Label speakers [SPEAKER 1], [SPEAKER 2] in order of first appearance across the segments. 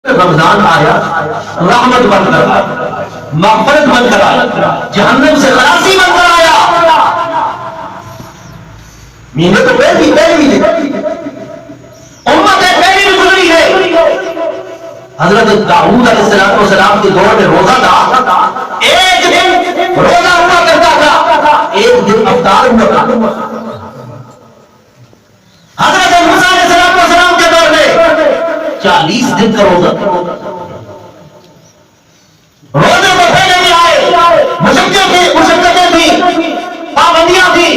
[SPEAKER 1] رمضان آیا رحمت بن کر آیا، مغفرت بن کر آیا، جہنم سے خلاصی بن کر آیا. مہینے تو پہلی مہینے امت پہلی بھی گزری ہے. حضرت داؤد علیہ السلام کے دور میں روزہ تھا، ایک دن روزہ ہوا کرتا تھا، ایک دن افطار ہوا کرتا تھا. حضرت موسیٰ علیہ السلام کے دور میں 40 دن کا روزہ تھا. روزے کو پہلے بھی آئے، مشقتیں تھی، پابندیاں تھی،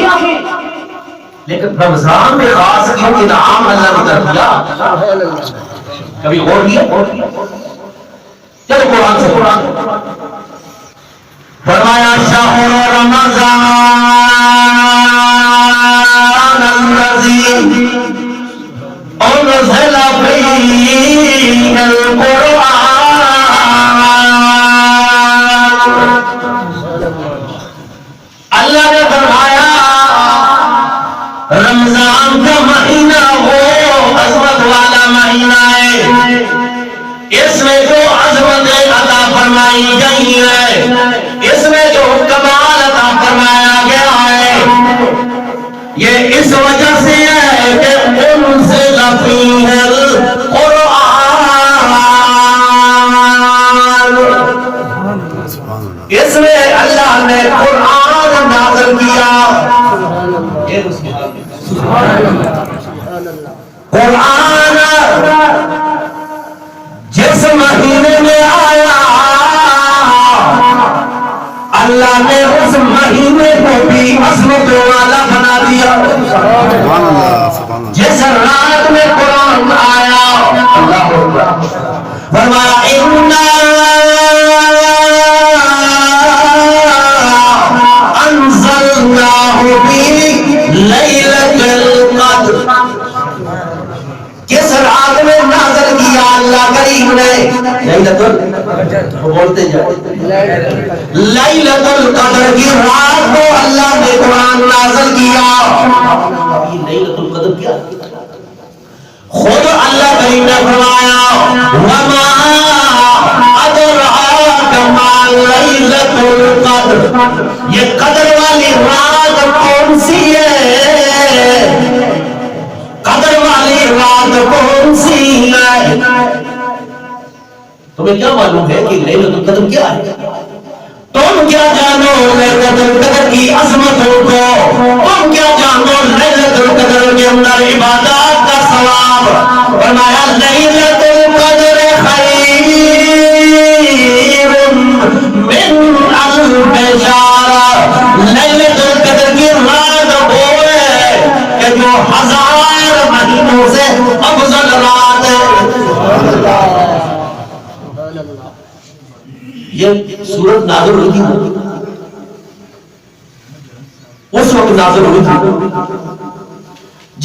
[SPEAKER 1] لیکن رمضان میں خاص انعام اللہ نے کر دیا. کبھی غور کیا؟ چلو قرآن سے فرمایا شہر رمضان الذی انزل فیہ القرآن. اللہ نے فرمایا رمضان کا مہینہ وہ عظمت والا مہینہ ہے، اس میں جو عظمت عطا فرمائی گئی ہے، اس میں جو کمال عطا فرمایا گیا ہے، یہ اس وجہ سے ہے کہ انزل فیہ القرآن، اس میں اللہ نے قرآن نازل کیا. قرآن جس مہینے میں آیا اللہ نے اس مہینے کو بھی عظمت والا بنا دیا. جس رات میں قرآن آیا اللہ فرمایا اِنَّا أَنزَلْنَاهُ فِي لَيْلَةِ الْقَدْرِ. کس رات میں نازل کیا اللہ کریم نے؟ لیلۃ القدر کی رات کو اللہ نے قرآن نازل کیا. یہ لیلۃ القدر کیا؟ خود اللہ کریم نے فرمایا وَمَا أَدْرَاكَ مَا لَيْلَةُ الْقَدْرِ. یہ قدر والی رات کون سی ہے؟ قدر والی رات کون سی ہے؟ تمہیں کیا معلوم ہے کہ لیلۃ القدر کیا ہے؟ تم کیا جانو لیلۃ القدر کی عظمتوں کو؟ تم کیا جانو لیلۃ القدر کے اندر عبادات کا ثواب؟ فرمایا لیلۃ القدر خیر من الف شہر. لیلۃ القدر کی رات وہ ہے کہ جو 1000 مہینوں سے افضل رات ہے. یہ سورت نازل ہوئی تھی اس وقت نازل ہوئی تھی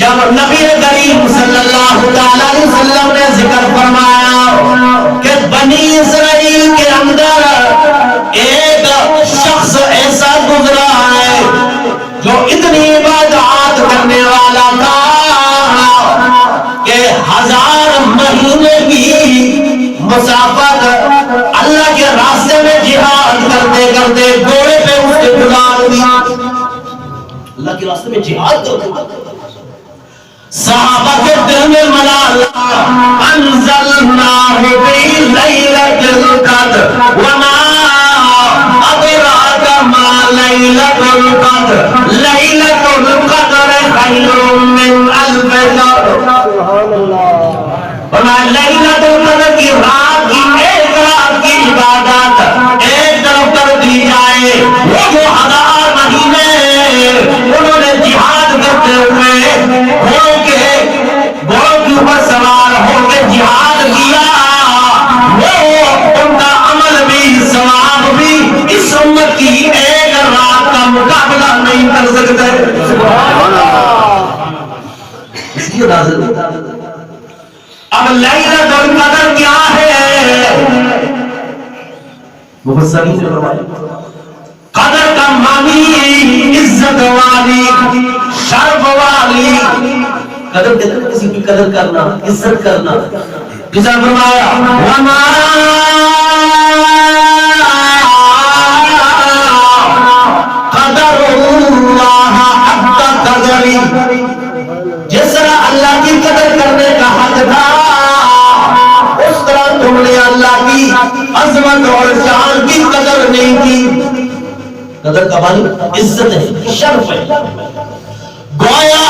[SPEAKER 1] جب نبی کریم صلی اللہ علیہ وسلم نے ذکر فرمایا کہ بنی اسرائیل کے اندر ایک شخص ایسا گزرا ہے جو اتنی عبادات کرنے والا تھا کہ 1000 مہینے کی مسافت اللہ کے راستے میں جہاد کرتے کرتے گھوڑے پہ اس کے گزار دی. اللہ کے راستے میں جہاد کرتے صحابہ کے دل میں ملال انزلناہ فی لیلۃ القدر وما ادراک ما لیلۃ القدر لیلۃ القدر خیر من الف شہر. لیلۃ القدر کی رات کی ایک رات کی عبادت ایک طرف کر دی جائے، وہ جو 1000 مہینے انہوں نے جہاد کرتے ہوئے گھوڑوں کے اوپر سوار ہو کے جہاد کیا، وہ ان کا عمل بھی ثواب بھی اس امت کی ایک رات کا مقابلہ نہیں کر سکتے. اس لیے نازل اب لیلۃ القدر کیا ہے؟ مفسرین نے فرمایا قدر کا معنی عزت والی، شرف والی. قدر کہتے ہیں کسی کی قدر کرنا، عزت کرنا. کسا فرمایا وما قدر اللہ حق قدری، جس طرح اللہ کی قدر کرنے کا حق تھا اس طرح تم نے اللہ کی عظمت اور شان کی قدر نہیں کی۔ قدر کا معنی عزت ہے، شرف ہے۔ گویا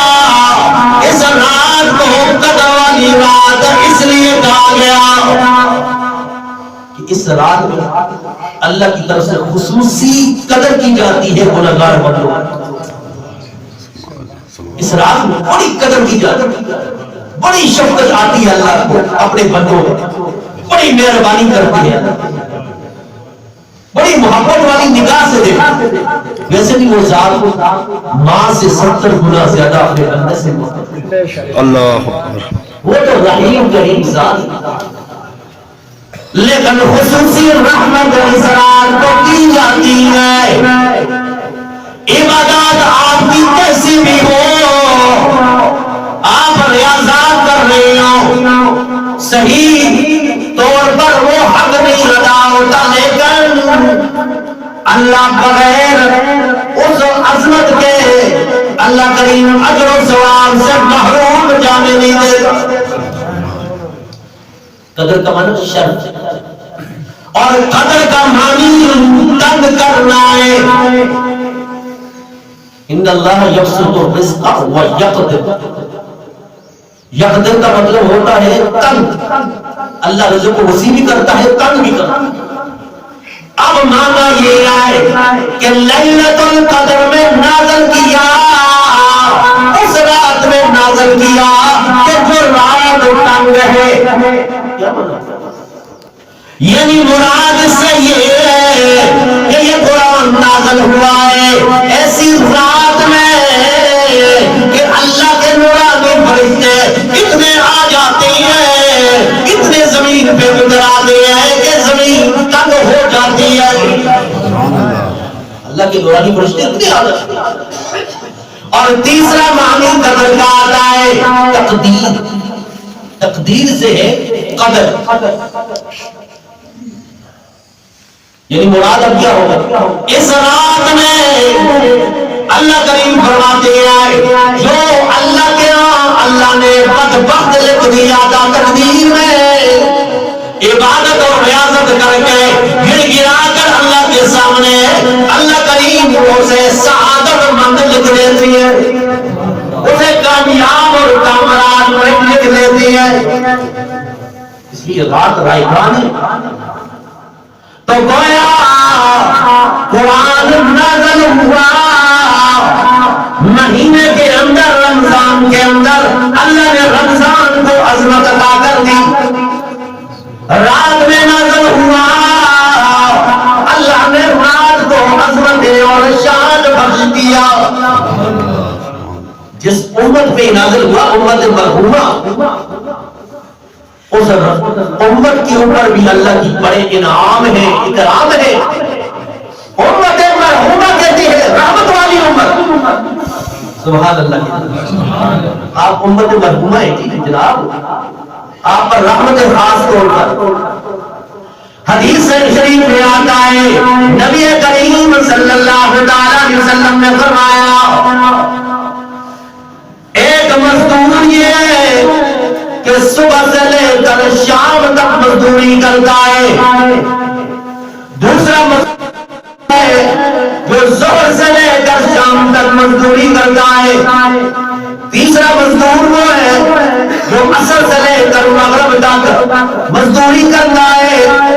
[SPEAKER 1] اس رات کو قدر والی رات اس لیے کہا گیا کہ اس رات میں اللہ کی طرف سے خصوصی قدر کی جاتی ہے گنہگار بندوں۔ اس رات میں بڑی قدر کی جاتی ہے، بڑی شفقت آتی ہے اللہ کو اپنے بندوں میں، بڑی مہربانی کرتی ہے، بڑی محبت والی نگاہ سے دیکھتے۔ ویسے بھی وہ ذات ماں سے 70 گنا زیادہ اپنے بندے سے محبت ہے۔ اللہ وہ تو رحیم کریم ذات، لیکن خصوصی رحمت اس رات کو کی جاتی ہے۔ عبادات آپ کی کیسی بھی ہو، آپ ریاضات کر رہے ہو، صحیح طور پر وہ حق نہیں ادا ہوتا، لیکن اللہ بغیر اس عظمت کے اللہ کریم اجر و ثواب سے محروم جانے نہیں دیتا۔ قدر کا معنی شرف اور قدر کا معنی تنگ کرنا ہے۔ ان اللہ یبسط الرزق ویقدر، یقدر کا مطلب ہوتا ہے تنگ، اللہ رزق کو وسیع بھی کرتا ہے تنگ بھی کرتا ہے۔ اب معنی یہ آئے کہ لیلۃ القدر میں نازل کیا، اس رات میں نازل کیا کہ جو رات تنگ ہے، یعنی مراد سے یہ ہے کہ یہ قرآن نازل ہوا ہے ایسی رات میں کہ اللہ کے نورانی فرشتے اتنے آ جاتے ہیں، اتنے زمین پہ اتر آتے ہیں کہ زمین تنگ ہو جاتی ہے۔ اللہ کے نورانی فرشتے اتنے آ جاتے ہیں۔ اور تیسرا معنی قدر کا آتا ہے تقدیر، تقدیر سے ہے قدر، یعنی مراد اب کیا ہوگا؟ اس رات میں اللہ کریم فرماتے ہیں جو اللہ کے اللہ نے بدبخت لکھ دیا تھا تقدیر میں، عبادت اور ریاضت کر کے گر گرا کر اللہ کے سامنے اللہ کریم اسے سعادت مند لکھ دیتی ہے، اسے کامیاب اور کامران لکھ دیتی ہے۔ اس لیے رات رائگان ہے۔ تو گویا قرآن نازل ہوا مہینے کے اندر، رمضان کے اندر، اللہ نے رمضان کو عظمت عطا کر دی، رات میں نازل ہوا، اللہ نے رات کو عظمت اور شان بخش دیا۔ جس امت پہ نازل ہوا امت مرحومہ، اس امت کے اوپر بھی اللہ کی بڑے انعام ہے، اکرام ہے۔ امت مرحومہ کہتی ہے رحمت والی امت، سبحان اللہ۔ آپ امت مرحومہ ہیں جناب، آپ پر رحمت خاص طور پر۔ حدیث شریف میں آتا ہے نبی کریم صلی اللہ علیہ وسلم نے فرمایا ایک مزدور یہ ہے کہ صبح سے لے کر شام تک مزدوری کرتا ہے، دوسرا مزدور ہے جو ظہر سے لے کر شام تک مزدوری کرتا ہے، تیسرا مزدور وہ ہے جو عصر سے لے کر مغرب تک مزدوری کرتا ہے،